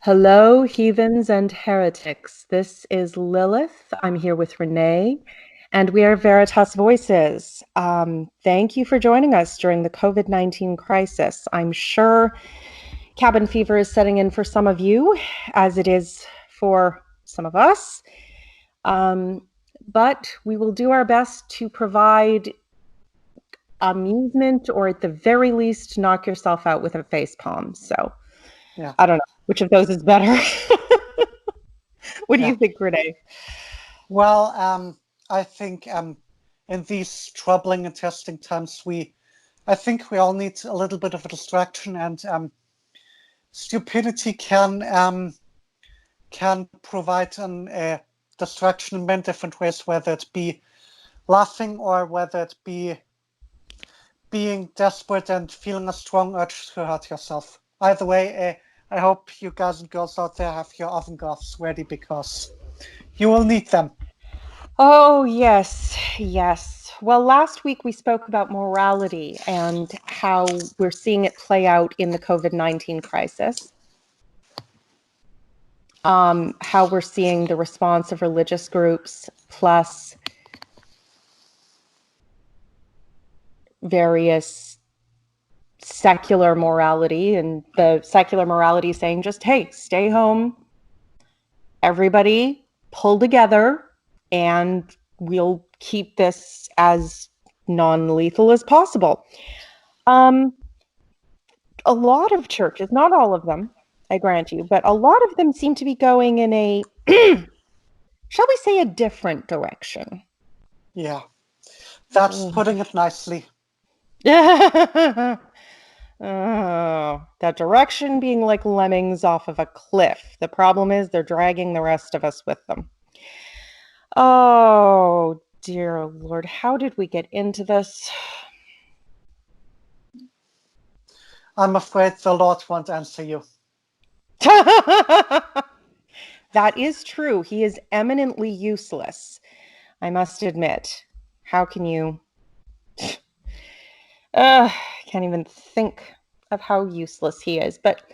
Hello, heathens and heretics. This is Lilith. I'm here with Renee, and we are Veritas Voices. Thank you for joining us during the COVID-19 crisis. I'm sure cabin fever is setting in for some of you, as it is for some of us. But we will do our best to provide amusement, or at the very least, knock yourself out with a face palm. So Yeah, I don't know which of those is better. What do yeah. you think, Renee? Well, I think in these troubling and testing times, I think we all need a little bit of a distraction, and stupidity can provide an distraction in many different ways, whether it be laughing or whether it be being desperate and feeling a strong urge to hurt yourself. Either way, I hope you guys and girls out there have your oven gloves ready because you will need them. Oh, yes, yes. Well, last week we spoke about morality and how we're seeing it play out in the COVID-19 crisis. How we're seeing the response of religious groups plus various secular morality, and the secular morality saying just, hey, stay home, everybody pull together, and we'll keep this as non-lethal as possible. A lot of churches, not all of them, I grant you, but a lot of them seem to be going in a, shall we say, a different direction. Yeah, that's Oh, putting it nicely. that direction being like lemmings off of a cliff. The problem is they're dragging the rest of us with them. Oh, dear Lord, how did we get into this? I'm afraid the Lord won't answer you. That is true. He is eminently useless, I must admit. How can you? I can't even think of how useless he is. But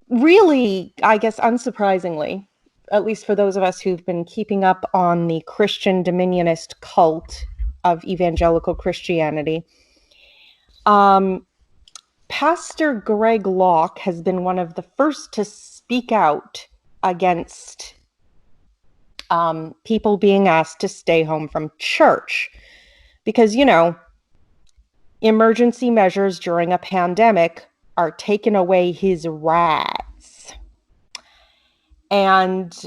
really, I guess unsurprisingly, at least for those of us who've been keeping up on the Christian dominionist cult of evangelical Christianity, Pastor Greg Locke has been one of the first to speak out against people being asked to stay home from church. Because, emergency measures during a pandemic are taking away his rights. And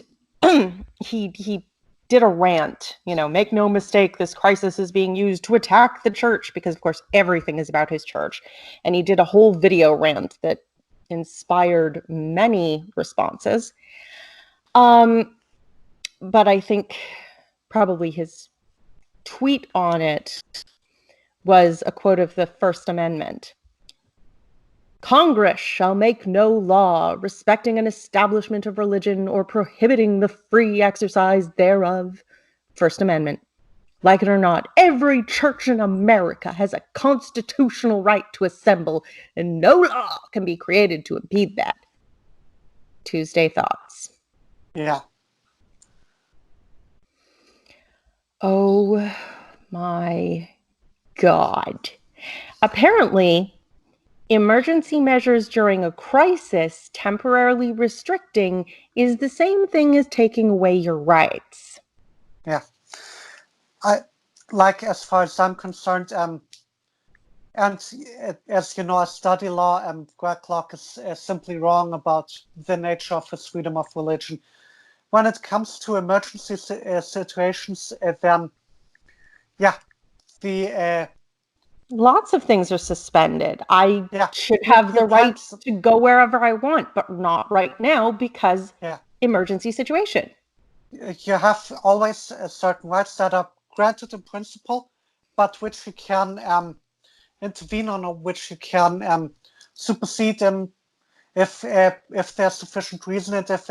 he did a rant, make no mistake, this crisis is being used to attack the church, because of course everything is about his church. And he did a whole video rant that inspired many responses. But I think probably his tweet on it was a quote of the First Amendment. Congress shall make no law respecting an establishment of religion or prohibiting the free exercise thereof. First Amendment. Like it or not, every church in America has a constitutional right to assemble, and no law can be created to impede that. Tuesday thoughts. Yeah. Oh my God. Apparently, emergency measures during a crisis temporarily restricting is the same thing as taking away your rights. Yeah. As far as I'm concerned, and as you know, a study law, Greg Locke is simply wrong about the nature of his freedom of religion. When it comes to emergency situations, then, yeah, the Lots of things are suspended. I yeah, should have you the right can't, to go wherever I want, but not right now because yeah, emergency situation. you have always certain rights that are granted in principle, but which you can intervene on, or which you can supersede if there's sufficient reason, and if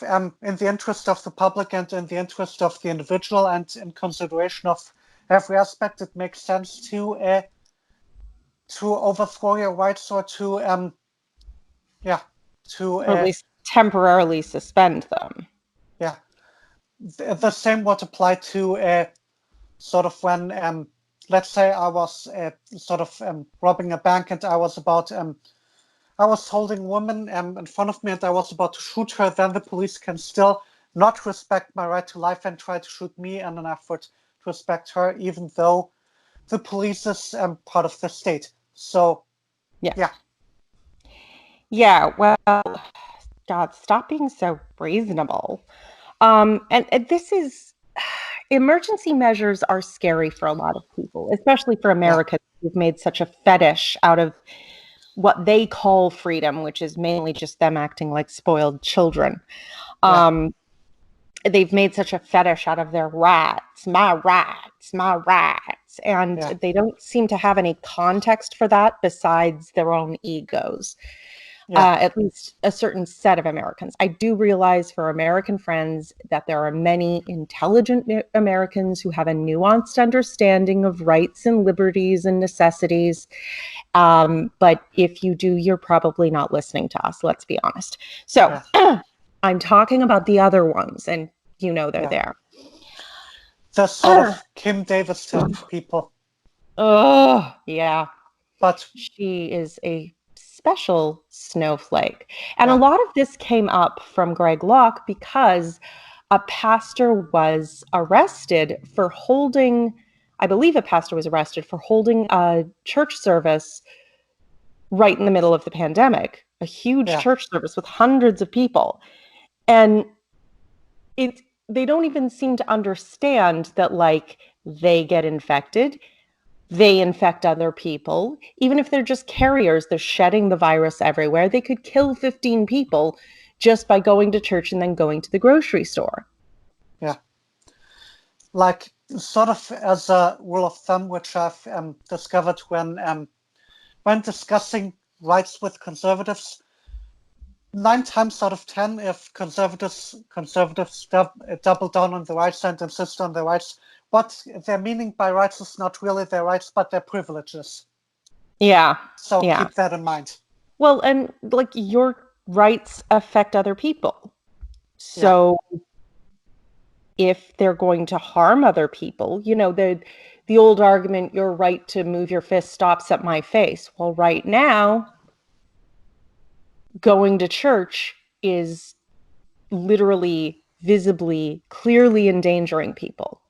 in the interest of the public and in the interest of the individual and in consideration of every aspect, it makes sense to overthrow your rights or to Yeah. To or at least temporarily suspend them. yeah, the same would apply to sort of when let's say I was sort of robbing a bank and I was holding a woman in front of me and I was about to shoot her. Then the police can still not respect my right to life and try to shoot me in an effort to respect her, even though the police is part of the state. So Yes. yeah, Yeah, well, God, stop being so reasonable. And this is emergency measures are scary for a lot of people, especially for yeah, Americans who've made such a fetish out of what they call freedom, which is mainly just them acting like spoiled children. yeah, Um, they've made such a fetish out of their rights, my rights, my rights. And yeah, they don't seem to have any context for that besides their own egos. yeah, At least a certain set of Americans. I do realize for American friends that there are many intelligent Americans who have a nuanced understanding of rights and liberties and necessities. But if you do, you're probably not listening to us, let's be honest. So yeah, I'm talking about the other ones, and you know they're yeah. there. The sort of Kim Davis type people. Oh, yeah. But She is a special snowflake. And a yeah, lot of this came up from Greg Locke because a pastor was arrested for holding, I believe a pastor was arrested for holding a church service right in the middle of the pandemic, a huge yeah, church service with hundreds of people. And it they don't even seem to understand that like they get infected, they infect other people. Even if they're just carriers, they're shedding the virus everywhere. They could kill 15 people just by going to church and then going to the grocery store. yeah. Like sort of as a rule of thumb, which I've discovered when discussing rights with conservatives, 9 times out of 10, if conservatives double down on the rights and insist on the rights, what they're meaning by rights is not really their rights, but their privileges. Yeah. So Yeah. keep that in mind. Well, and like your rights affect other people. Yeah, So if they're going to harm other people, the old argument, your right to move your fist stops at my face. Well, right now, going to church is literally, visibly, clearly endangering people.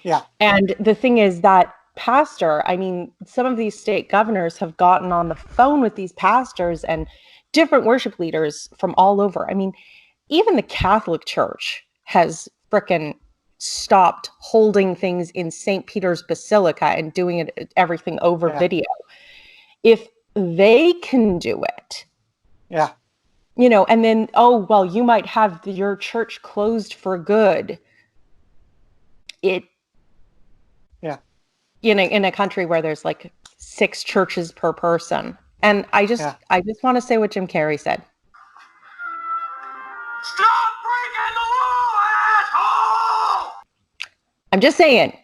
yeah, And the thing is that pastor, I mean, some of these state governors have gotten on the phone with these pastors and different worship leaders from all over. I mean, even the Catholic Church has frickin' stopped holding things in St. Peter's Basilica and doing it everything over yeah, video. If they can do it, yeah, and then, oh, well, you might have your church closed for good. It yeah, in a country where there's like 6 churches per person. And I just yeah. I just want to say what Jim Carrey said. Stop breaking the law, asshole! I'm just saying,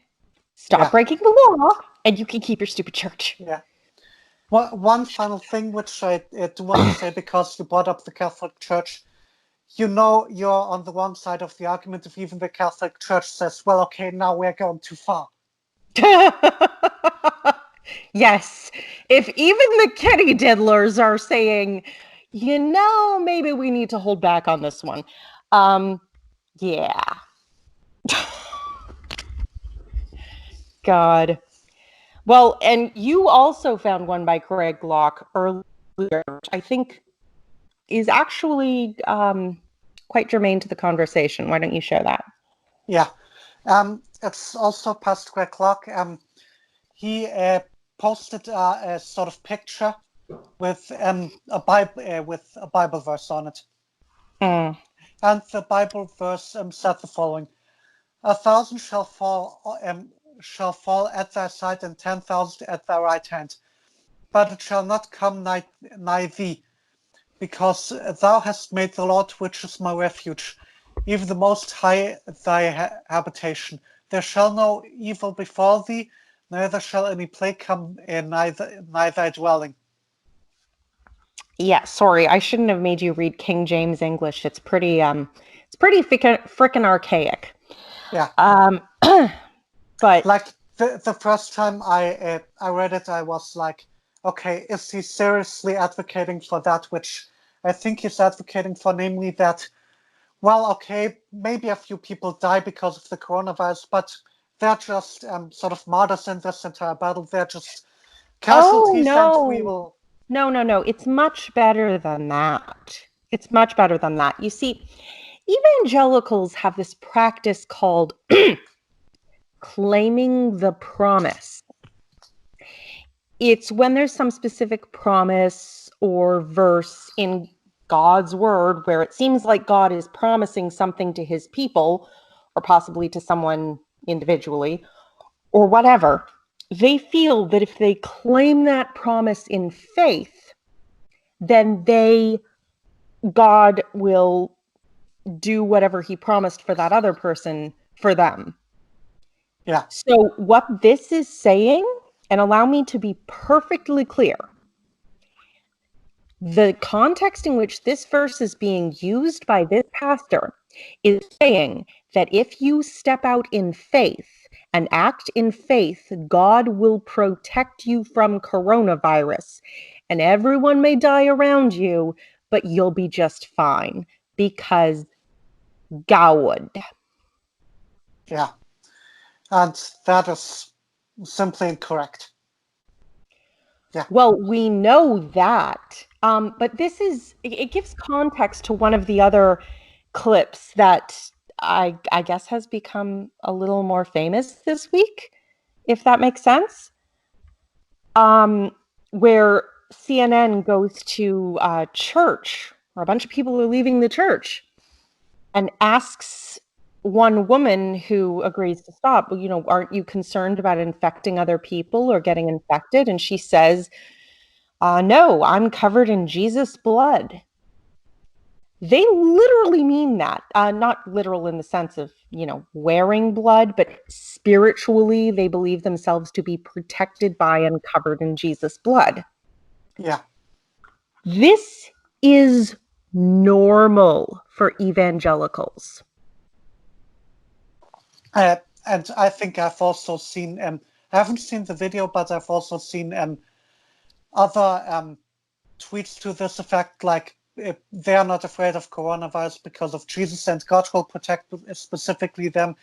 stop Yeah, breaking the law and you can keep your stupid church. yeah. One final thing which I do want to say, because you brought up the Catholic Church, you're on the wrong side of the argument if even the Catholic Church says, well, okay, now we're going too far. Yes. If even the kitty diddlers are saying, maybe we need to hold back on this one. Yeah. God. Well, and you also found one by Greg Locke earlier, which I think is actually quite germane to the conversation. Why don't you share that? Yeah. It's also past Greg Clark. He posted a sort of picture with a Bible verse on it, Mm. and the Bible verse said the following: "1,000 shall fall at thy side, and 10,000 at thy right hand, but it shall not come nigh thee, because thou hast made the Lord, which is my refuge, even the Most High, thy habitation. There shall no evil befall thee, neither shall any plague come in nigh thy dwelling." Yeah, sorry, I shouldn't have made you read King James English. It's pretty frickin' archaic. Yeah. But Like the first time I read it, I was like, okay, is he seriously advocating for that which I think he's advocating for, namely that, well, okay, maybe a few people die because of the coronavirus, but they're just sort of martyrs in this entire battle. They're just casualties, and we will. No. It's much better than that. It's much better than that. You see, evangelicals have this practice called claiming the promise. It's when there's some specific promise or verse in God's word where it seems like God is promising something to his people, or possibly to someone individually, or whatever. They feel that if they claim that promise in faith, then God will do whatever he promised for that other person for them. Yeah. So what this is saying, and allow me to be perfectly clear, the context in which this verse is being used by this pastor is saying that if you step out in faith and act in faith, God will protect you from coronavirus. And everyone may die around you, but you'll be just fine because Jawad. Yeah. And that is simply incorrect. Yeah. Well, we know that. But this it gives context to one of the other clips that I guess has become a little more famous this week, if that makes sense. Where CNN goes to church, or a bunch of people are leaving the church, and asks one woman who agrees to stop, well, aren't you concerned about infecting other people or getting infected? And she says, no, I'm covered in Jesus' blood. They literally mean that. Not literal in the sense of, wearing blood, but spiritually, they believe themselves to be protected by and covered in Jesus' blood. Yeah. This is normal for evangelicals. And I think I've also seen, I haven't seen the video, but I've also seen other tweets to this effect, like they are not afraid of coronavirus because of Jesus, and God will protect specifically them,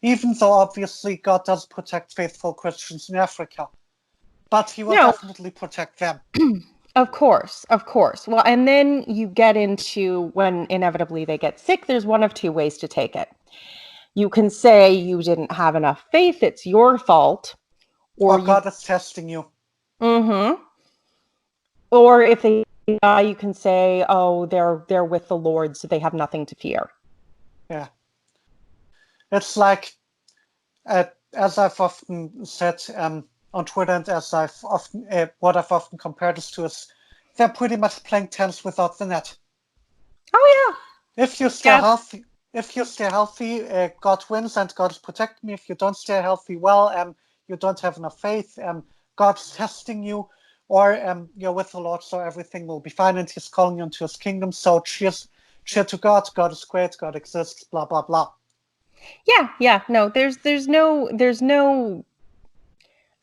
even though obviously God does protect faithful Christians in Africa. But he will definitely protect them. Of course. Well, and then you get into when inevitably they get sick, there's one of two ways to take it. You can say you didn't have enough faith, it's your fault. Or God is testing you. Mm-hmm. Or if they die, you can say, oh, they're with the Lord, so they have nothing to fear. Yeah. It's like, as I've often said on Twitter, and as I've often, what I've often compared this to is, they're pretty much playing tennis without the net. Oh yeah. If you stay healthy, God wins and God is protecting me. If you don't stay healthy, well, you don't have enough faith. God's testing you, or you're with the Lord, so everything will be fine, and He's calling you into His kingdom. So cheer to God. God is great. God exists. Blah blah blah. Yeah. No, there's no.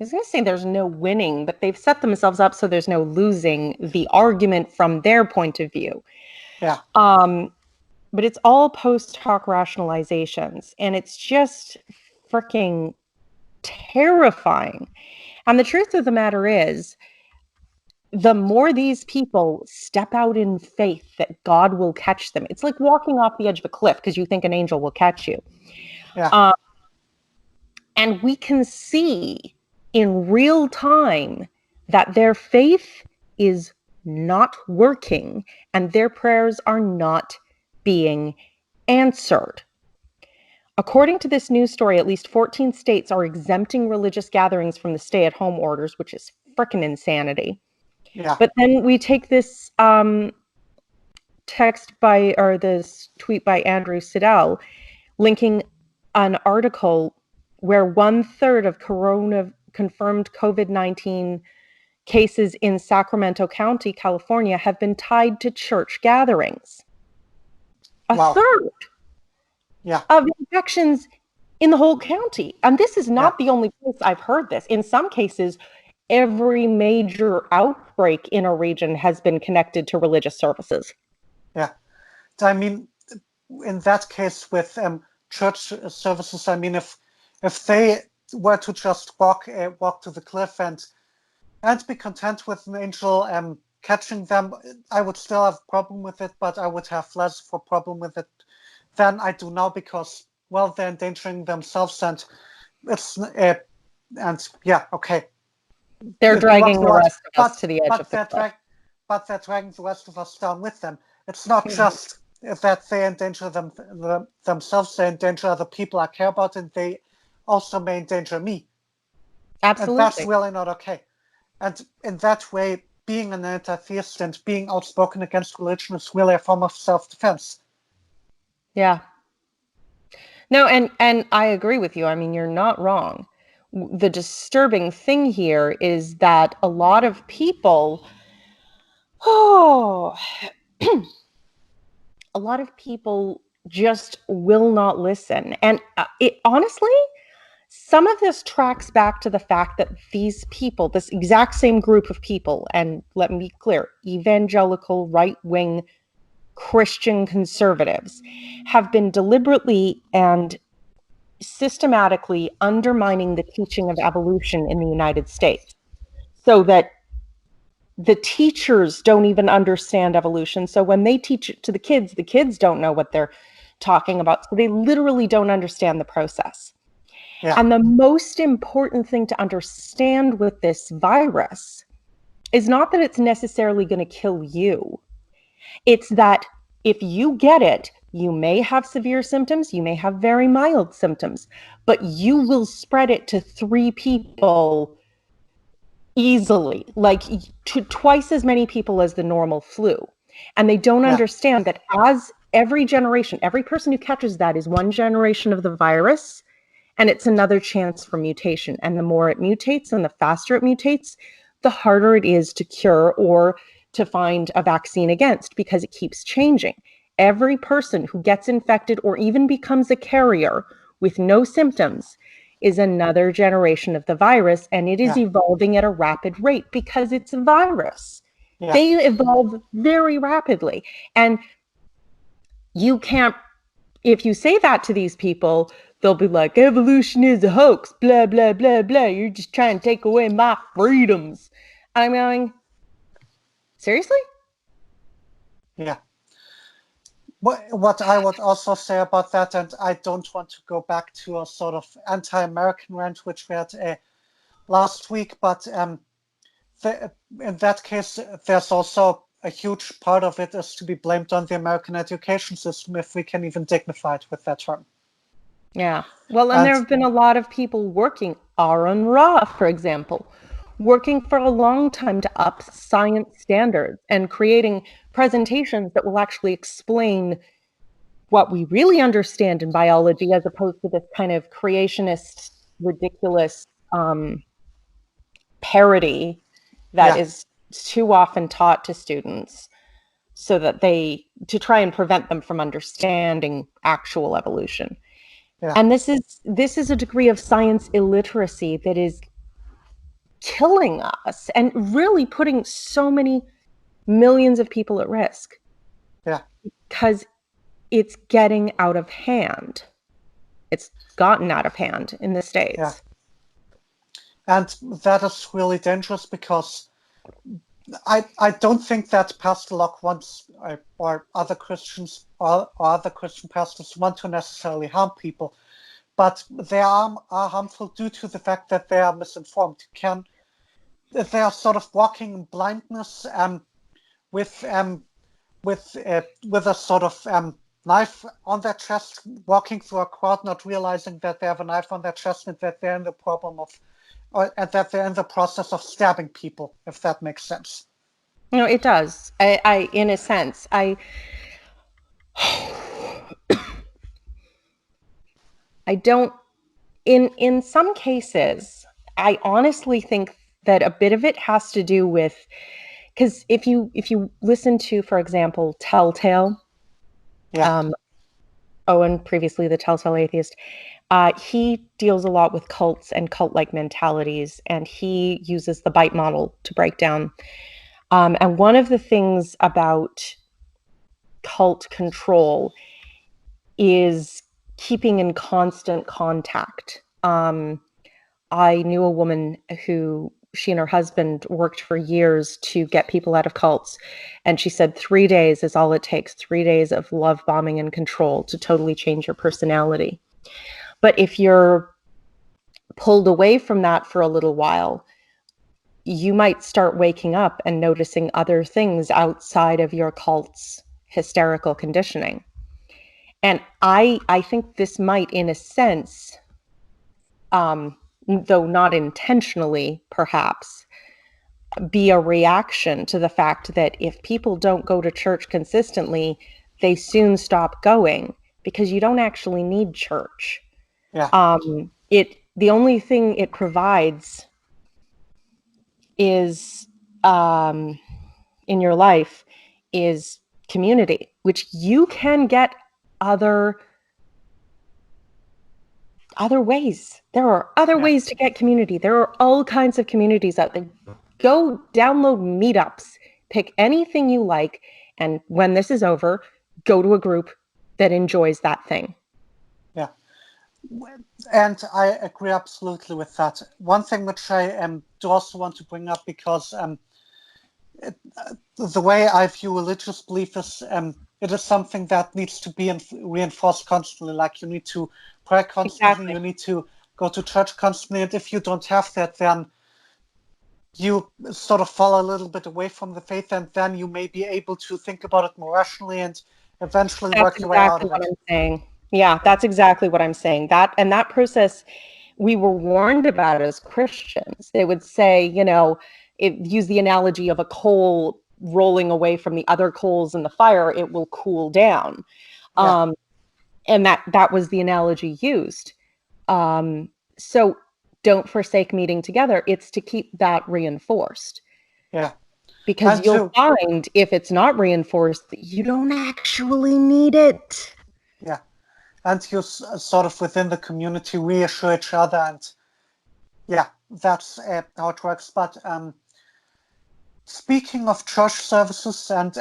I was going to say there's no winning, but they've set themselves up so there's no losing the argument from their point of view. Yeah. But it's all post hoc rationalizations, and it's just freaking terrifying. And the truth of the matter is, the more these people step out in faith that God will catch them, it's like walking off the edge of a cliff because you think an angel will catch you. Yeah. And we can see in real time that their faith is not working and their prayers are not being answered. According to this news story, at least 14 states are exempting religious gatherings from the stay-at-home orders, which is freaking insanity. Yeah. But then we take this this tweet by Andrew Siddell linking an article where 1/3 of confirmed COVID-19 cases in Sacramento County, California, have been tied to church gatherings. A Wow. third Yeah. of infections in the whole county. And this is not the only place I've heard this. In some cases, every major outbreak in a region has been connected to religious services. Yeah. I mean, in that case with church services, I mean, if they were to just walk to the cliff and be content with an angel catching them, I would still have a problem with it, but I would have less of a problem with it than I do now, because, well, they're endangering themselves, and it's okay. They're dragging the rest of us but to the edge of the cliff. But they're dragging the rest of us down with them. It's not just that they endanger themselves, they endanger other people I care about, and they also may endanger me. Absolutely. And that's really not okay. And in that way, being an anti-theist and being outspoken against religion is really a form of self-defense. Yeah. No, and I agree with you. I mean, you're not wrong. The disturbing thing here is that a lot of people, a lot of people just will not listen. And honestly, some of this tracks back to the fact that these people, this exact same group of people, and let me be clear, evangelical, right-wing Christian conservatives, have been deliberately and systematically undermining the teaching of evolution in the United States, so that the teachers don't even understand evolution. So when they teach it to the kids don't know what they're talking about. So they literally don't understand the process. Yeah. And the most important thing to understand with this virus is not that it's necessarily going to kill you. It's that if you get it, you may have severe symptoms, you may have very mild symptoms, but you will spread it to 3 people easily, like to twice as many people as the normal flu. And they don't understand that as every generation, every person who catches that is one generation of the virus, and it's another chance for mutation. And the more it mutates and the faster it mutates, the harder it is to cure or to find a vaccine against, because it keeps changing. Every person who gets infected or even becomes a carrier with no symptoms is another generation of the virus, and it is evolving at a rapid rate because it's a virus. Yeah. They evolve very rapidly. And you can't, if you say that to these people, they'll be like, evolution is a hoax, blah, blah, blah, blah. You're just trying to take away my freedoms. And I'm going, seriously? Yeah. What I would also say about that, and I don't want to go back to a sort of anti-American rant which we had last week, but in that case, there's also a huge part of it is to be blamed on the American education system, if we can even dignify it with that term. Yeah. Well, and there have been a lot of people working, Aaron Ra, for example, working for a long time to up science standards and creating presentations that will actually explain what we really understand in biology, as opposed to this kind of creationist, ridiculous parody that is too often taught to students, so that to try and prevent them from understanding actual evolution. Yeah. And this is a degree of science illiteracy that is killing us and really putting so many millions of people at risk. Yeah. Because it's getting out of hand. It's gotten out of hand in the States. Yeah. And that is really dangerous, because I don't think that Pastor Locke wants, or other Christians or other Christian pastors want to necessarily harm people, but they are harmful due to the fact that they are misinformed. They are sort of walking in blindness with a sort of knife on their chest, walking through a crowd, not realizing that they have a knife on their chest, and that they're in the and that they're in the process of stabbing people, if that makes sense. You know, it does. I in a sense, I don't, in some cases, I honestly think that a bit of it has to do with, because if you listen to, for example, Telltale, Yeah. Owen, previously the Telltale Atheist, he deals a lot with cults and cult-like mentalities, and he uses the bite model to break down. And one of the things about cult control is keeping in constant contact. I knew a woman who, she and her husband worked for years to get people out of cults. And she said 3 days is all it takes, 3 days of love bombing and control to totally change your personality. But if you're pulled away from that for a little while, you might start waking up and noticing other things outside of your cult's hysterical conditioning. And I think this might, in a sense, though not intentionally, perhaps, be a reaction to the fact that if people don't go to church consistently, they soon stop going, because you don't actually need church. Yeah. The only thing it provides is in your life is community, which you can get other ways. There are other ways to get community. There are all kinds of communities out there. Go download meetups, pick anything you like, and when this is over, go to a group that enjoys that thing. Yeah. And I agree absolutely with that. One thing which I do also want to bring up, because the way I view religious belief is it is something that needs to be reinforced constantly. Like, you need to pray constantly, Exactly. you need to go to church constantly, and if you don't have that, then you sort of fall a little bit away from the faith, and then you may be able to think about it more rationally and eventually That's work your way out exactly of what it. I'm saying. Yeah, that's exactly what I'm saying. That process, we were warned about as Christians. They would say, use the analogy of a coal rolling away from the other coals in the fire, it will cool down. Yeah. And that was the analogy used. So don't forsake meeting together. It's to keep that reinforced. Yeah. Because And you'll find, if it's not reinforced, that you don't actually need it. Yeah. And you sort of within the community reassure each other, and yeah, that's how it works. But speaking of church services and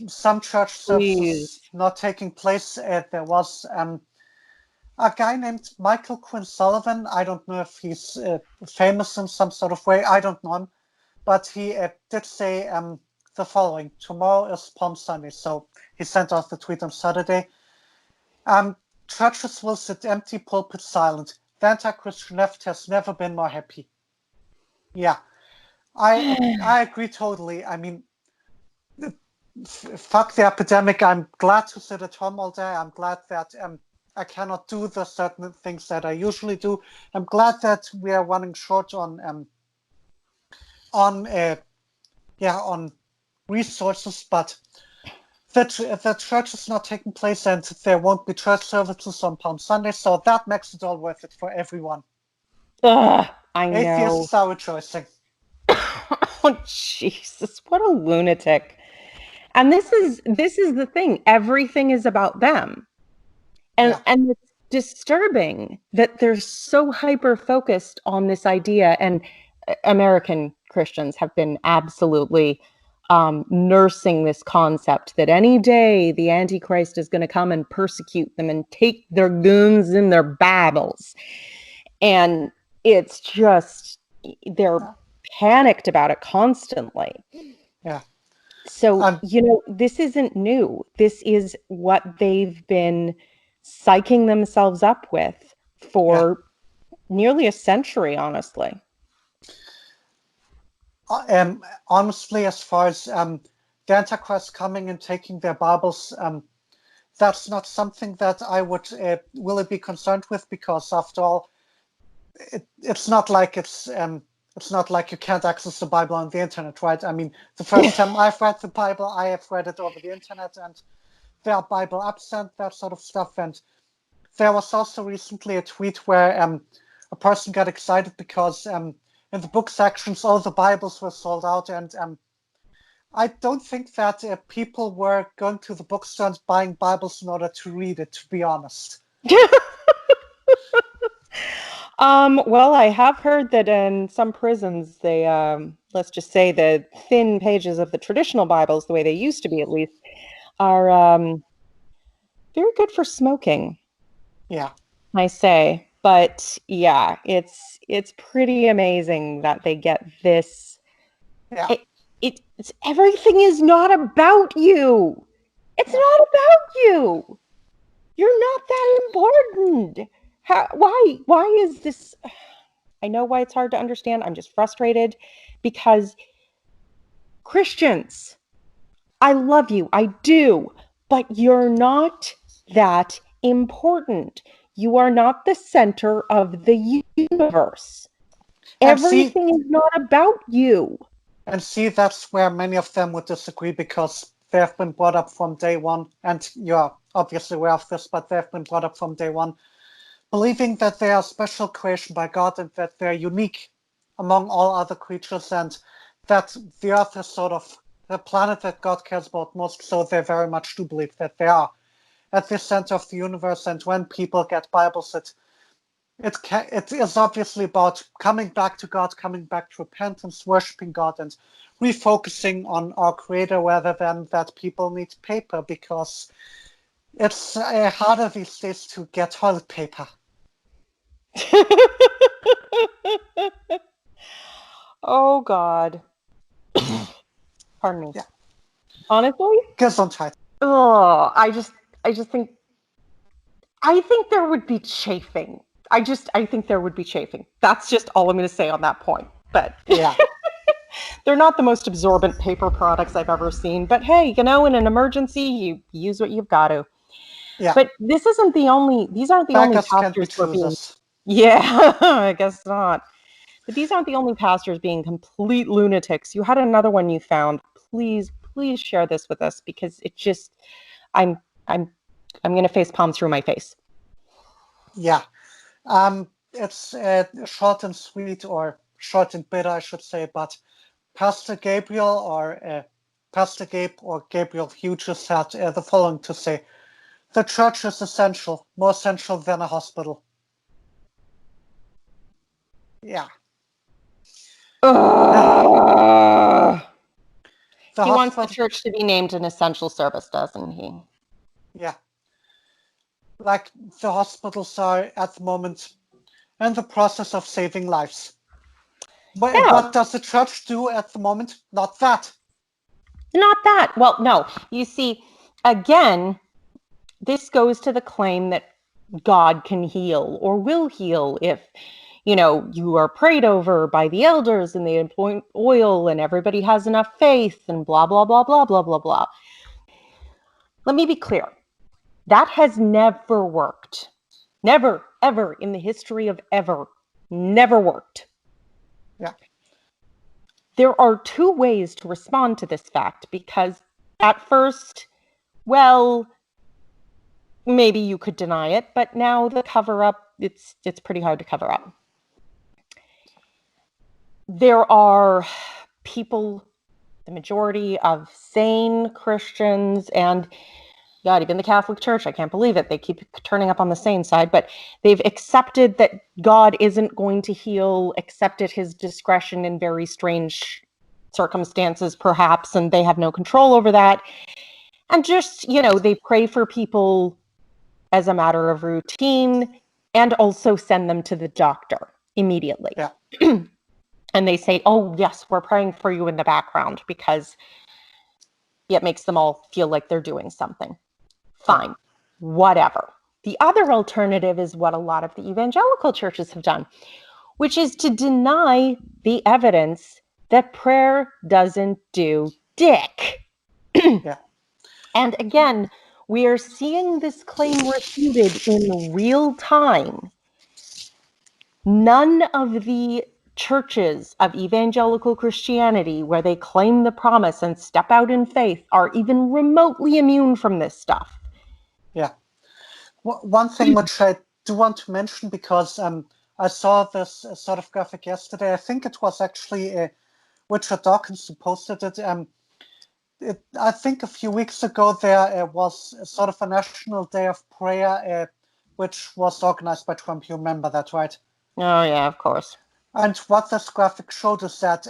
some church services Please. not taking place, there was a guy named Michael Quinn Sullivan. I don't know if he's famous in some sort of way. I don't know him, but he did say the following: tomorrow is Palm Sunday, so he sent out the tweet on Saturday. Churches will sit empty, pulpit silent. The anti-Christian left has never been more happy. Yeah, I agree totally. I mean, fuck the epidemic. I'm glad to sit at home all day. I'm glad that I cannot do the certain things that I usually do. I'm glad that we are running short on resources, but the church is not taking place, and there won't be church services on Palm Sunday, so that makes it all worth it for everyone. Ugh, I know. Atheists are rejoicing. Oh, Jesus, what a lunatic. And this is the thing. Everything is about them. And it's disturbing that they're so hyper focused on this idea. And American Christians have been absolutely nursing this concept that any day the Antichrist is going to come and persecute them and take their guns and their Bibles. And it's just, they're panicked about it constantly. Yeah. So, this isn't new. This is what they've been psyching themselves up with for nearly a century, honestly. Honestly, as far as the Antichrist coming and taking their Bibles, that's not something that I would really be concerned with, because after all, it's not like you can't access the Bible on the internet, right? I mean, the first time I've read the Bible, I have read it over the internet, and there are Bible apps and that sort of stuff. And there was also recently a tweet where a person got excited because in the book sections all the Bibles were sold out, and I don't think that people were going to the bookstore and buying Bibles in order to read it, to be honest. Well, I have heard that in some prisons, they, let's just say the thin pages of the traditional Bibles, the way they used to be at least, are very good for smoking, Yeah. I say. But yeah, it's pretty amazing that they get this. Yeah. It's everything is not about you. It's not about you. You're not that important. Why is this? I know why it's hard to understand. I'm just frustrated because Christians, I love you. I do. But you're not that important. You are not the center of the universe. Everything is not about you. And see, that's where many of them would disagree, because they have been brought up from day one, and you're obviously aware of this, but they've been brought up from day one, believing that they are special creation by God and that they're unique among all other creatures, and that the Earth is sort of the planet that God cares about most, so they very much do believe that they are at the center of the universe. And when people get Bibles, it is obviously about coming back to God, coming back to repentance, worshiping God, and refocusing on our Creator, rather than that people need paper, because it's harder these days to get toilet paper. Oh God. Pardon me. Yeah. Honestly? Gesundheit. Oh, I just think there would be chafing. I think there would be chafing. That's just all I'm going to say on that point. But yeah, they're not the most absorbent paper products I've ever seen. But hey, in an emergency, you use what you've got to. Yeah. But these aren't the only pastors who are being. Yeah, I guess not. But these aren't the only pastors being complete lunatics. You had another one you found. Please share this with us, because it just, I'm going to face palm through my face. Yeah. It's short and sweet, or short and bitter, I should say. But Pastor Gabriel, or Pastor Gabe, or Gabriel Hughes, had the following to say: "The church is essential, more essential than a hospital." Yeah. He wants the church to be named an essential service, doesn't he? Yeah. Like, the hospitals are at the moment in the process of saving lives. But Yeah. what does the church do at the moment? Not that. Not that. Well, no. You see, again, this goes to the claim that God can heal or will heal if, you are prayed over by the elders and they anoint oil and everybody has enough faith and blah, blah, blah, blah, blah, blah, blah. Let me be clear. That has never worked. Never, ever in the history of ever. Never worked. Yeah. There are two ways to respond to this fact, because at first, well, maybe you could deny it, but now the cover-up, it's pretty hard to cover up. There are people, the majority of sane Christians, and God, even the Catholic Church, I can't believe it. They keep turning up on the sane side, but they've accepted that God isn't going to heal, accepted his discretion in very strange circumstances, perhaps, and they have no control over that. And just, they pray for people as a matter of routine and also send them to the doctor immediately. Yeah. And they say, oh, yes, we're praying for you in the background, because it makes them all feel like they're doing something. Fine, whatever. The other alternative is what a lot of the evangelical churches have done, which is to deny the evidence that prayer doesn't do dick. Yeah. And again, we are seeing this claim refuted in real time. None of the churches of evangelical Christianity where they claim the promise and step out in faith are even remotely immune from this stuff. Yeah. One thing which I do want to mention, because I saw this sort of graphic yesterday. I think it was actually Richard Dawkins who posted it. I think a few weeks ago there was sort of a National Day of Prayer, which was organized by Trump. You remember that, right? Oh, yeah, of course. And what this graphic showed is that,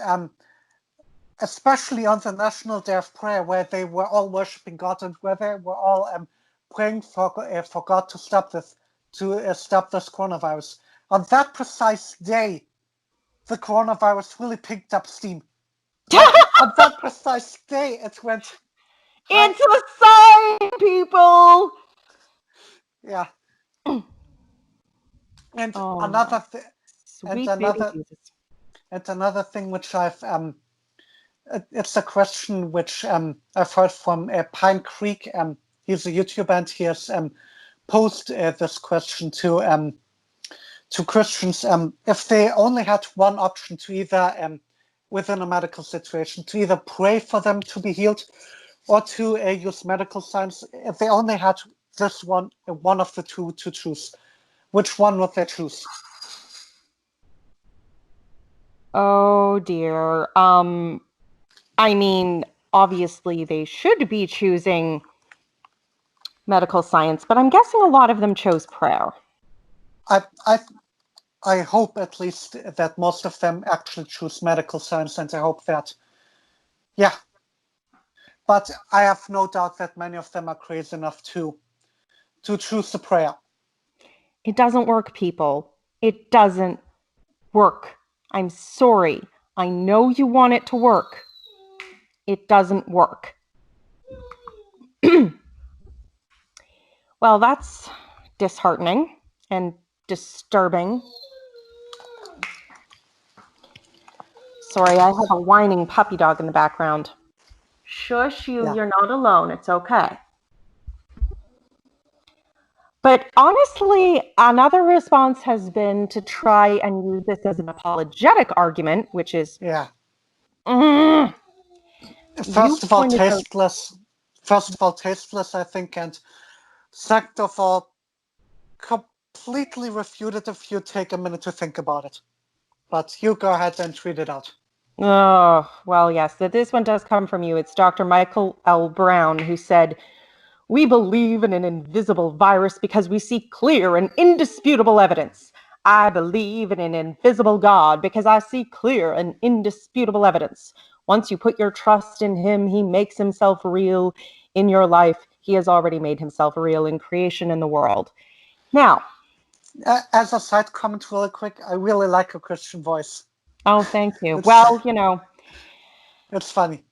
especially on the National Day of Prayer, where they were all worshiping God and where they were all praying for God to stop this coronavirus, on that precise day, the coronavirus really picked up steam. Like, on that precise day, it went. It's a sign, people! Yeah. And Oh, another thing, sweet baby Jesus. and another thing which I've it's a question which I've heard from Pine Creek. He's a YouTuber and he has posed this question to Christians. If they only had one option to either within a medical situation to either pray for them to be healed or to use medical science, if they only had this one of the two to choose, which one would they choose? Oh dear. I mean, obviously they should be choosing medical science, but I'm guessing a lot of them chose prayer. I hope at least that most of them actually choose medical science, and I hope that, yeah. But I have no doubt that many of them are crazy enough to choose the prayer. It doesn't work, people. It doesn't work. I'm sorry. I know you want it to work. It doesn't work. Well, that's disheartening and disturbing. Sorry, I have a whining puppy dog in the background. Shush you, Yeah. You're not alone. It's okay. But honestly, another response has been to try and use this as an apologetic argument, which is, Yeah. you First of all, pointed out, tasteless, I think, and second of all, completely refuted if you take a minute to think about it. But you go ahead and read it out. oh, well, yes, that this one does come from you. It's Dr. Michael L. Brown who said, "We believe in an invisible virus because we see clear and indisputable evidence. I believe in an invisible God because I see clear and indisputable evidence. Once you put your trust in him, he makes himself real in your life. He has already made himself real in creation and the world." Now, As a side comment, really quick, I really like a Christian voice. oh, thank you. It's, Well, you know, it's funny.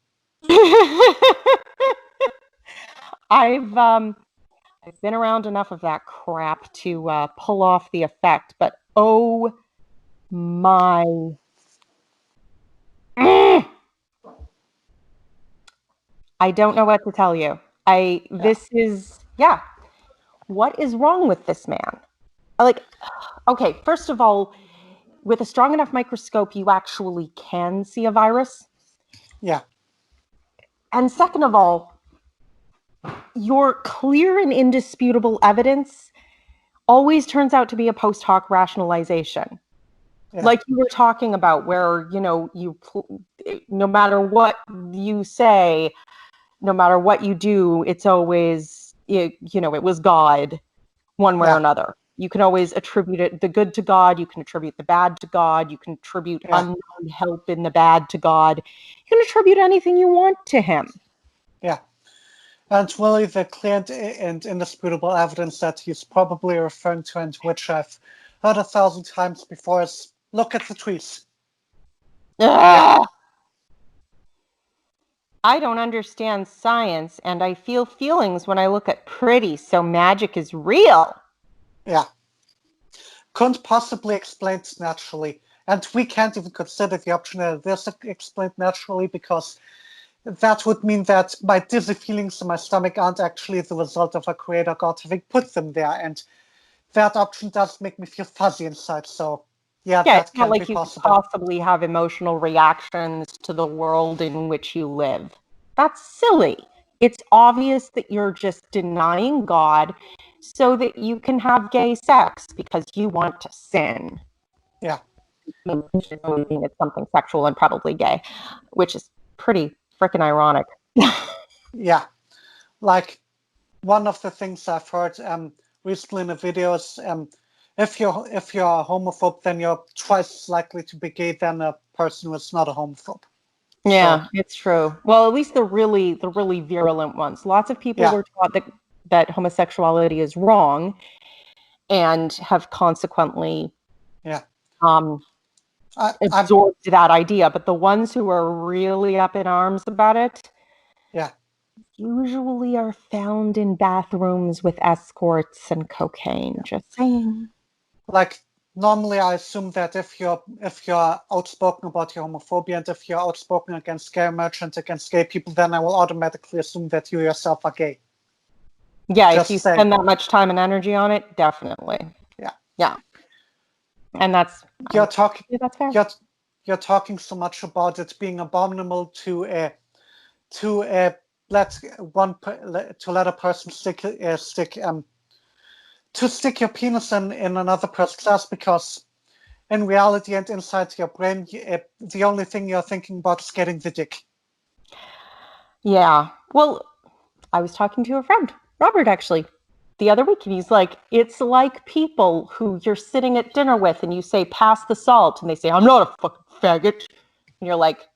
I've been around enough of that crap to pull off the effect, but oh my. I don't know what to tell you. What is wrong with this man? Like, okay, first of all, with a strong enough microscope, you actually can see a virus. Yeah. And second of all, your clear and indisputable evidence always turns out to be a post hoc rationalization. Yeah. Like you were talking about, where, no matter what you say, no matter what you do, it's always, it was God one way or another. You can always attribute the good to God. You can attribute the bad to God. You can attribute unknown help in the bad to God. You can attribute anything you want to him. Yeah. And really the clear and indisputable evidence that he's probably referring to, and which I've heard 1,000 times before, is look at the trees. Yeah. I don't understand science, and I feel feelings when I look at pretty, so magic is real. Yeah. Couldn't possibly explain it naturally. And we can't even consider the option that it is explained naturally, because that would mean that my dizzy feelings in my stomach aren't actually the result of a creator God having put them there. And that option does make me feel fuzzy inside. So, yeah, that It's not can't be like you could possible. possibly have emotional reactions to the world in which you live. That's silly. It's obvious that you're just denying God so that you can have gay sex because you want to sin. Yeah. Meaning it's something sexual and probably gay, which is pretty freaking ironic. Yeah. Like, one of the things I've heard recently in the videos, if you're a homophobe, then you're twice as likely to be gay than a person who's not a homophobe. Yeah, it's true. Well, at least the really virulent ones. Lots of people Yeah. were taught that homosexuality is wrong and have consequently Yeah. absorbed that idea. But the ones who are really up in arms about it, Yeah. usually are found in bathrooms with escorts and cocaine. Just saying. Like, normally I assume that if you're outspoken about your homophobia and if you're outspoken against gay marriage and against gay people, then I will automatically assume that you yourself are gay. Yeah, Just if you saying. spend that much time and energy on it, definitely. Yeah. Yeah. And that's You're fair. you're talking so much about it being abominable to let a person stick your penis in another person's ass, because in reality and inside your brain, the only thing you're thinking about is getting the dick. Yeah. Well, I was talking to a friend, Robert, actually, the other week, and he's like, it's like people who you're sitting at dinner with and you say, pass the salt, and they say, I'm not a fucking faggot. And you're like,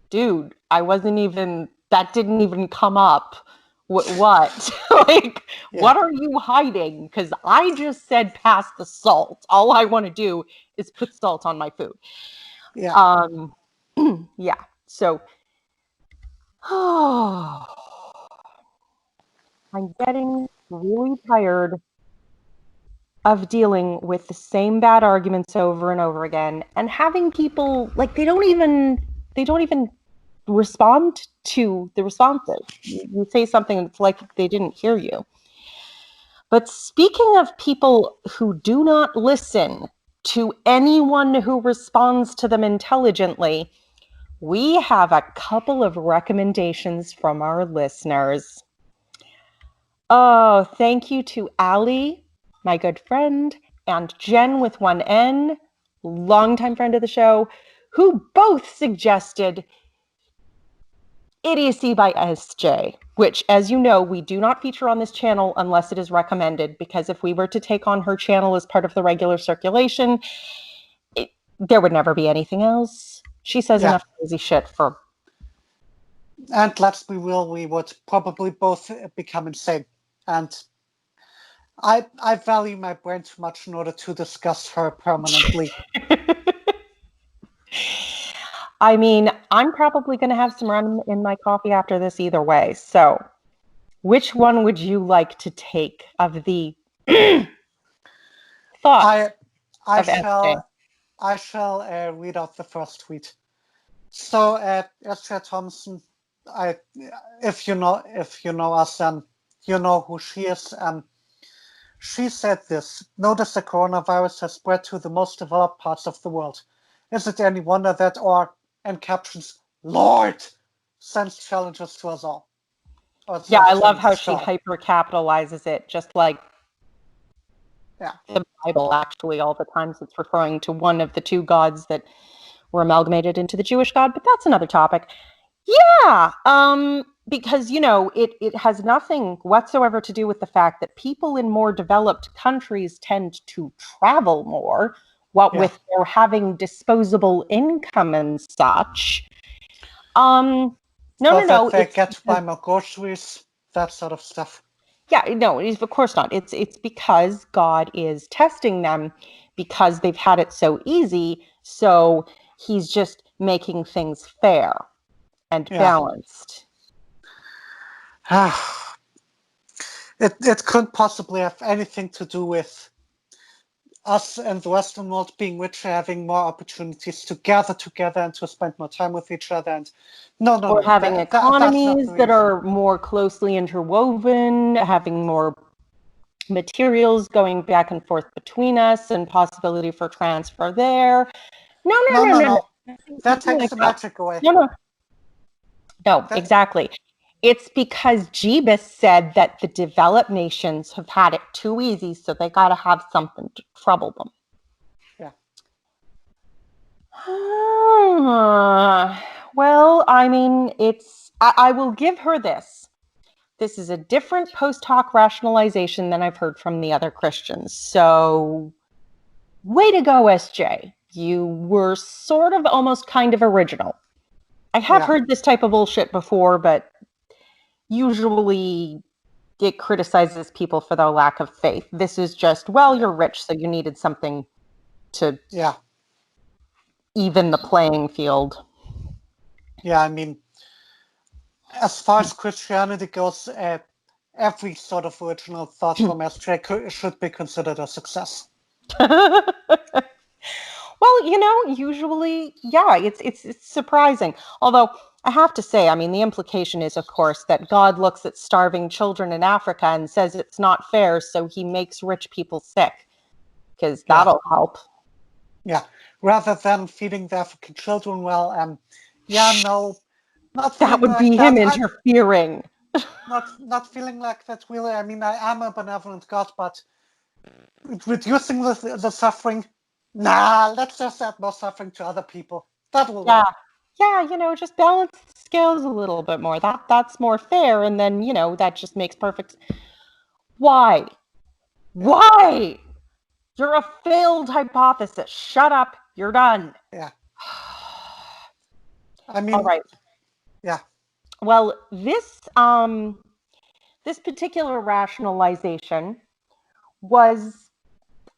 dude, that didn't even come up. What? Like, Yeah. what are you hiding? Because I just said pass the salt. All I want to do is put salt on my food. Yeah. Yeah. So, I'm getting really tired of dealing with the same bad arguments over and over again, and having people like they don't even respond to the responses. You say something, it's like they didn't hear you. But speaking of people who do not listen to anyone who responds to them intelligently, we have a couple of recommendations from our listeners. Oh, thank you to Allie, my good friend, and Jen with one N, longtime friend of the show, who both suggested Idiocy by SJ, which, as you know, we do not feature on this channel unless it is recommended, because if we were to take on her channel as part of the regular circulation, there would never be anything else. She says enough crazy shit for... And let's be real, we would probably both become insane. And I value my brain too much in order to discuss her permanently. I mean, I'm probably going to have some rum in my coffee after this either way. So, which one would you like to take of the thoughts of SJ? I shall read out the first tweet. So, Esther Thompson, if you know us, you know who she is. She said this: notice the coronavirus has spread to the most developed parts of the world. Is it any wonder that, or, and captions, Lord, sends challenges to us all? Yeah, I love how she hyper capitalizes it, just like the Bible, actually, all the times it's referring to one of the two gods that were amalgamated into the Jewish God, but that's another topic. Yeah, because, you know, it has nothing whatsoever to do with the fact that people in more developed countries tend to travel more, what with their having disposable income and such. No. They get to buy more groceries, that sort of stuff. Yeah, no, of course not. It's because God is testing them because they've had it so easy. So he's just making things fair and balanced. It couldn't possibly have anything to do with us and the Western world being richer, having more opportunities to gather together and to spend more time with each other, and no, having economies that are more closely interwoven, having more materials going back and forth between us, and possibility for transfer there. No. That takes the magic away. No, exactly. It's because Jeebus said that the developed nations have had it too easy, so they got to have something to trouble them. Yeah. Well, I mean, I will give her this. This is a different post hoc rationalization than I've heard from the other Christians. So, way to go, SJ. You were sort of almost kind of original. I have heard this type of bullshit before, but usually it criticizes people for their lack of faith. This is just, well, you're rich, so you needed something to even the playing field. Yeah, I mean, as far as Christianity goes, every sort of original thought from SJ should be considered a success. Well, usually, yeah, it's surprising. Although I have to say, I mean, the implication is, of course, that God looks at starving children in Africa and says it's not fair, so he makes rich people sick, because that'll help. Yeah, rather than feeding the African children well, no, not that would like be that. him interfering. Not feeling like that, really. I mean, I am a benevolent God, but reducing the suffering, let's just add more suffering to other people. That will work. Yeah, just balance the scales a little bit more. That's more fair, and then, that just makes perfect. Why? Why? You're a failed hypothesis. Shut up. You're done. Yeah. I mean, all right. Yeah. Well, this particular rationalization was,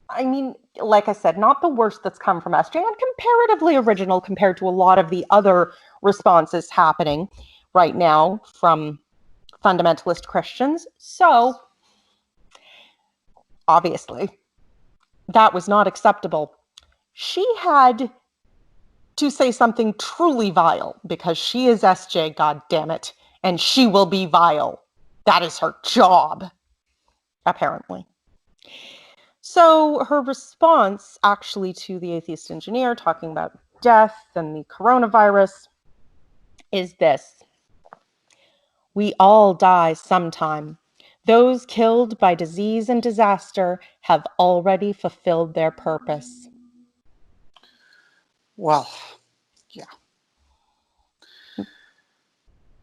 I mean, like I said, not the worst that's come from SJ, and comparatively original compared to a lot of the other responses happening right now from fundamentalist Christians. So, obviously, that was not acceptable. She had to say something truly vile because she is SJ, God damn it, and she will be vile. That is her job, apparently. So her response, actually, to the atheist engineer talking about death and the coronavirus is this: we all die sometime. Those killed by disease and disaster have already fulfilled their purpose. Well, yeah.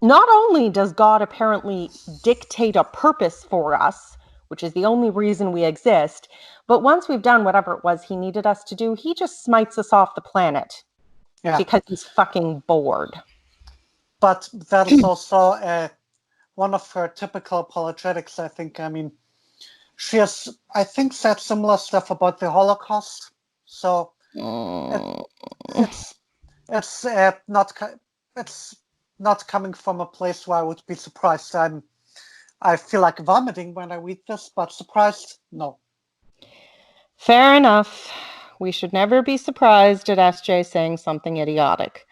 Not only does God apparently dictate a purpose for us, which is the only reason we exist, but once we've done whatever it was he needed us to do, he just smites us off the planet. Yeah. Because he's fucking bored. But that is also one of her typical apologetics, I think. I mean, she has, I think, said similar stuff about the Holocaust. So it's not coming from a place where I would be surprised. I feel like vomiting when I read this, but surprised, no. Fair enough. We should never be surprised at SJ saying something idiotic.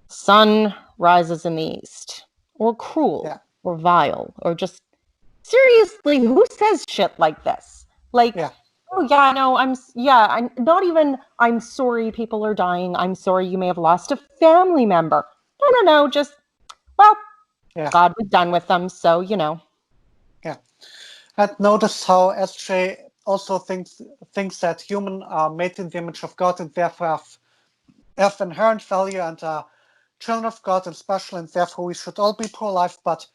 Sun rises in the east. Or cruel. Or vile. Or just, seriously, who says shit like this? Like, oh yeah, no, I'm not even, I'm sorry people are dying. I'm sorry you may have lost a family member. No, just, well, God was done with them, so, Yeah. And notice how SJ also thinks that humans are made in the image of God and therefore have inherent value and are children of God and special, and therefore we should all be pro-life, but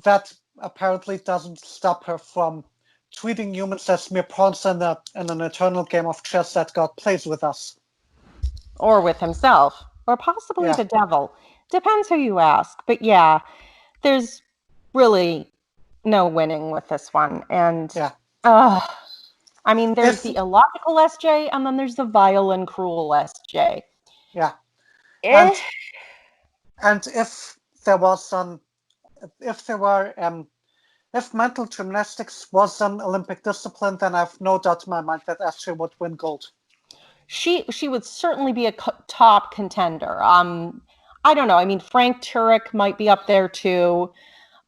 that apparently doesn't stop her from treating humans as mere pawns in an eternal game of chess that God plays with us. Or with himself. Or possibly the devil. Depends who you ask. But yeah, there's really no winning with this one. And I mean, there's the illogical SJ, and then there's the vile and cruel SJ. Yeah. And if there was if mental gymnastics was an Olympic discipline, then I have no doubt in my mind that SJ would win gold. She would certainly be a top contender. I don't know. I mean, Frank Turek might be up there too,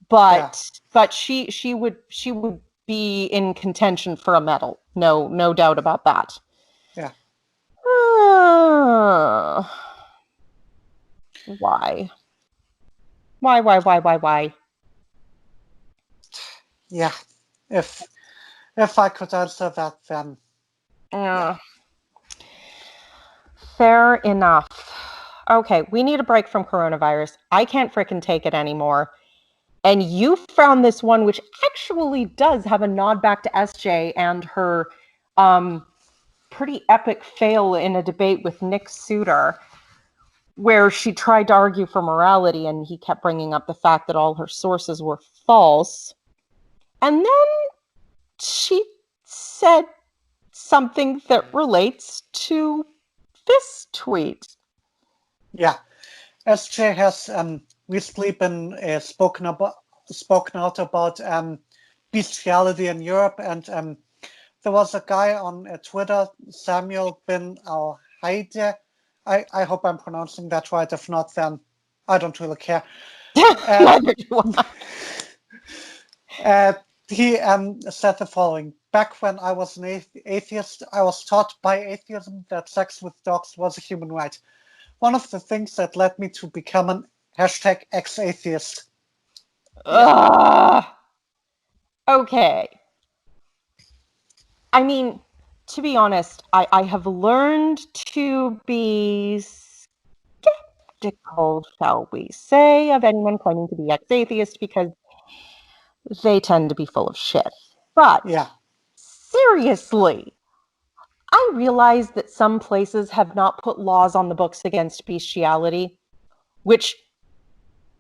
but she would be in contention for a medal. No doubt about that. Yeah. Why? Why? Yeah. If I could answer that, then. Fair enough. Okay, we need a break from coronavirus. I can't frickin' take it anymore. And you found this one, which actually does have a nod back to SJ and her pretty epic fail in a debate with Nick Suter, where she tried to argue for morality and he kept bringing up the fact that all her sources were false. And then she said something that relates to this tweet. Yeah, SJ has recently been spoken out about bestiality in Europe, and there was a guy on Twitter, Samuel bin Al-Haide. I hope I'm pronouncing that right. If not, then I don't really care. Neither do I. He said the following: back when I was an atheist, I was taught by atheism that sex with dogs was a human right. One of the things that led me to become an #ex-atheist. Okay. I mean, to be honest, I have learned to be skeptical, shall we say, of anyone claiming to be ex-atheist because they tend to be full of shit. But yeah, seriously, I realize that some places have not put laws on the books against bestiality, which,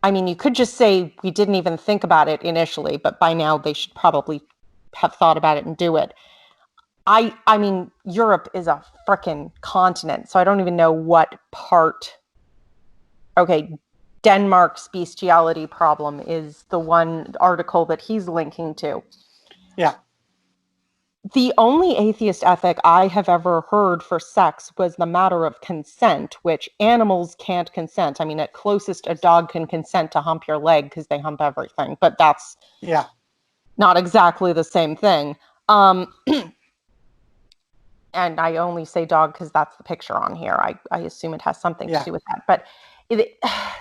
I mean, you could just say we didn't even think about it initially, but by now they should probably have thought about it and do it. I mean, Europe is a frickin' continent, so I don't even know what part. Okay, Denmark's bestiality problem is the one article that he's linking to. Yeah. The only atheist ethic I have ever heard for sex was the matter of consent, which animals can't consent. I mean, at closest, a dog can consent to hump your leg because they hump everything, but that's not exactly the same thing. And I only say dog because that's the picture on here. I assume it has something to do with that. But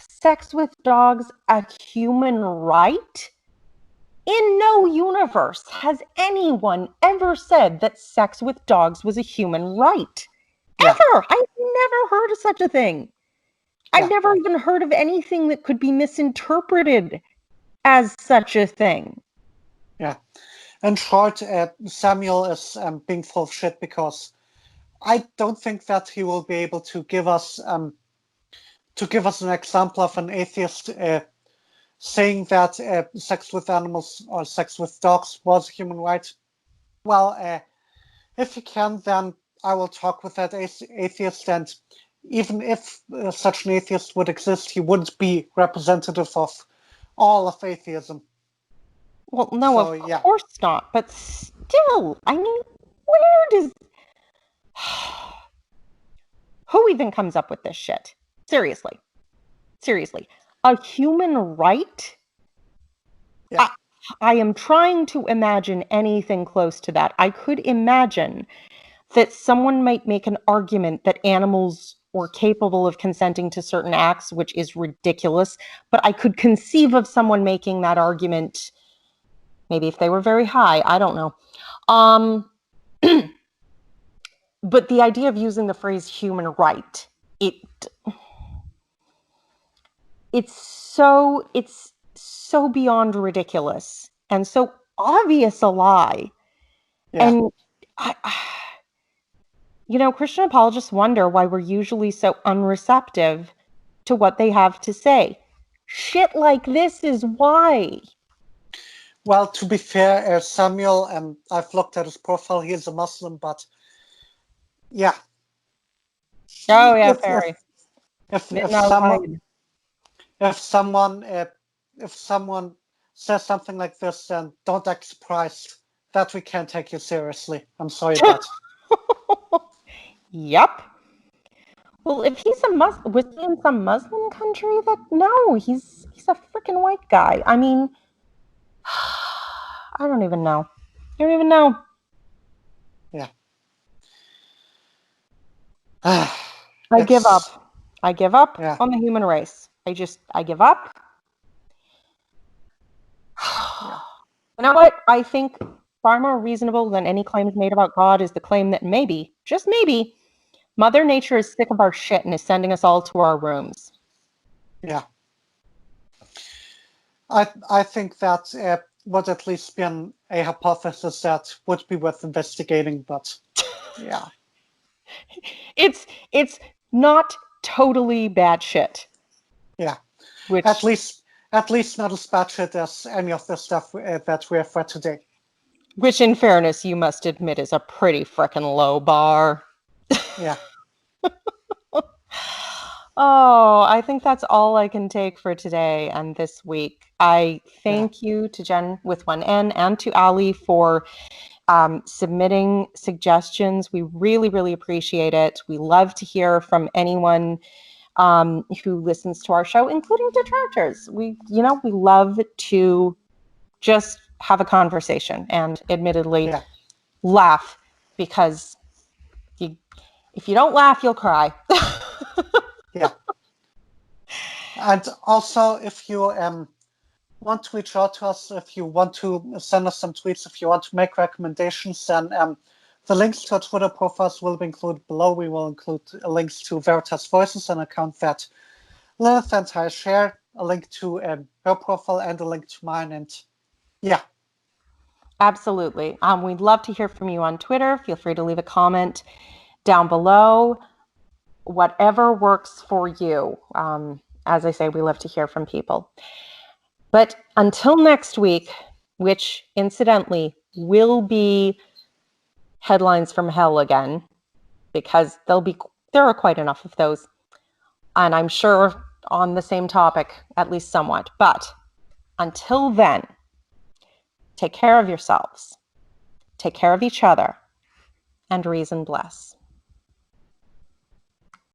sex with dogs a human right? In no universe has anyone ever said that sex with dogs was a human right. Ever! I've never heard of such a thing. I've never even heard of anything that could be misinterpreted as such a thing. Yeah. In short, Samuel is being full of shit because I don't think that he will be able to give us an example of an atheist saying that sex with animals or sex with dogs was a human right. Well, if he can, then I will talk with that atheist, and even if such an atheist would exist, he wouldn't be representative of all of atheism. Well, no, of course not. But still, I mean, where does... Who even comes up with this shit? Seriously. A human right? Yeah. I am trying to imagine anything close to that. I could imagine that someone might make an argument that animals were capable of consenting to certain acts, which is ridiculous. But I could conceive of someone making that argument, maybe if they were very high. I don't know. But the idea of using the phrase human right, it's so beyond ridiculous and so obvious a lie. And Christian apologists wonder why we're usually so unreceptive to what they have to say. Shit like this is why. Well, to be fair, Samuel, I've looked at his profile, he is a Muslim, but yeah. Oh, yeah, fair. If someone says something like this, then don't act surprised that we can't take you seriously. I'm sorry, but Yep. Well, if he's a Muslim, was he in some Muslim country? No, he's a freaking white guy. I mean, I don't even know. Yeah. I give up. On the human race. I give up. You know what? I think far more reasonable than any claims made about God is the claim that maybe, just maybe, Mother Nature is sick of our shit and is sending us all to our rooms. Yeah. I think that would at least be a hypothesis that would be worth investigating, but yeah. It's not totally bad shit. Yeah. Which At least not as bad shit as any of the stuff that we have read today. Which, in fairness, you must admit is a pretty frickin' low bar. Yeah. Oh, I think that's all I can take for today and this week. I thank you to Jen with one N and to Ali for submitting suggestions. We really, really appreciate it. We love to hear from anyone who listens to our show, including detractors. We love to just have a conversation and admittedly laugh, because if you don't laugh, you'll cry. Yeah. And also, if you want to reach out to us, if you want to send us some tweets, if you want to make recommendations, then the links to our Twitter profiles will be included below. We will include links to Veritas Voices, an account that Lilith and I share, a link to her profile, and a link to mine. And yeah. Absolutely. We'd love to hear from you on Twitter. Feel free to leave a comment down below. Whatever works for you. As I say, we love to hear from people. But until next week, which incidentally will be headlines from hell again, because there are quite enough of those, and I'm sure on the same topic, at least somewhat. But until then, take care of yourselves, take care of each other, and reason bless.